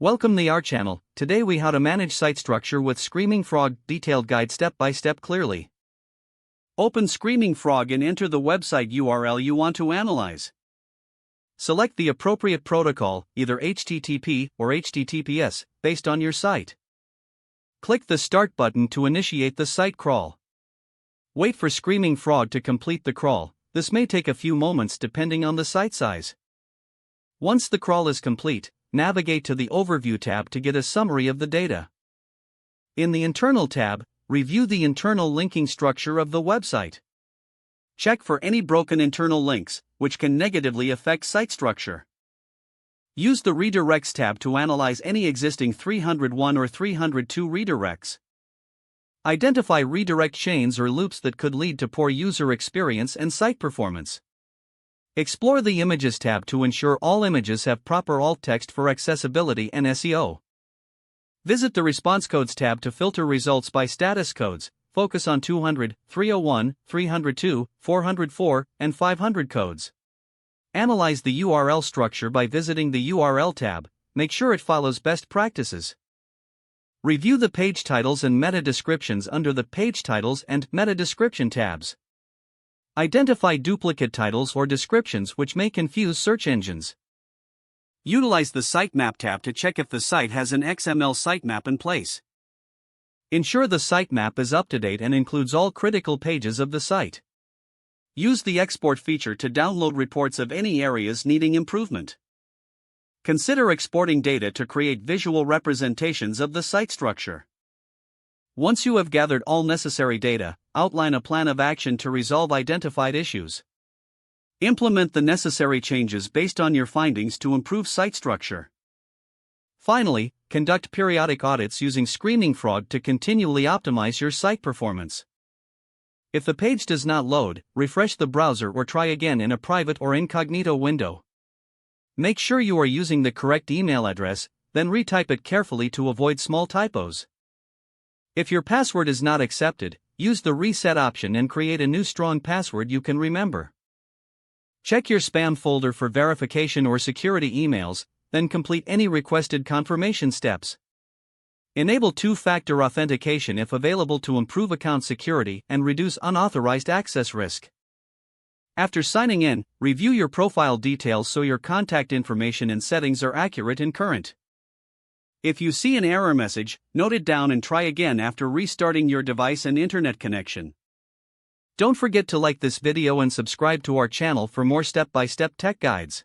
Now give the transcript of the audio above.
Welcome to our channel. Today we how to manage site structure with Screaming Frog detailed guide step by step clearly. Open Screaming Frog and enter the website URL you want to analyze. Select the appropriate protocol, either HTTP or HTTPS, based on your site. Click the Start button to initiate the site crawl. Wait for Screaming Frog to complete the crawl. This may take a few moments depending on the site size. Once the crawl is complete, navigate to the Overview tab to get a summary of the data. In the Internal tab, review the internal linking structure of the website. Check for any broken internal links, which can negatively affect site structure. Use the Redirects tab to analyze any existing 301 or 302 redirects. Identify redirect chains or loops that could lead to poor user experience and site performance. Explore the Images tab to ensure all images have proper alt text for accessibility and SEO. Visit the Response Codes tab to filter results by status codes. Focus on 200, 301, 302, 404, and 500 codes. Analyze the URL structure by visiting the URL tab. Make sure it follows best practices. Review the page titles and meta descriptions under the Page Titles and Meta Description tabs. Identify duplicate titles or descriptions which may confuse search engines. Utilize the Sitemap tab to check if the site has an XML sitemap in place. Ensure the sitemap is up to date and includes all critical pages of the site. Use the export feature to download reports of any areas needing improvement. Consider exporting data to create visual representations of the site structure. Once you have gathered all necessary data, outline a plan of action to resolve identified issues. Implement the necessary changes based on your findings to improve site structure. Finally, conduct periodic audits using Screaming Frog to continually optimize your site performance. If the page does not load, refresh the browser or try again in a private or incognito window. Make sure you are using the correct email address, then retype it carefully to avoid small typos. If your password is not accepted, use the reset option and create a new strong password you can remember. Check your spam folder for verification or security emails, then complete any requested confirmation steps. Enable two-factor authentication if available to improve account security and reduce unauthorized access risk. After signing in, review your profile details so your contact information and settings are accurate and current. If you see an error message, note it down and try again after restarting your device and internet connection. Don't forget to like this video and subscribe to our channel for more step-by-step tech guides.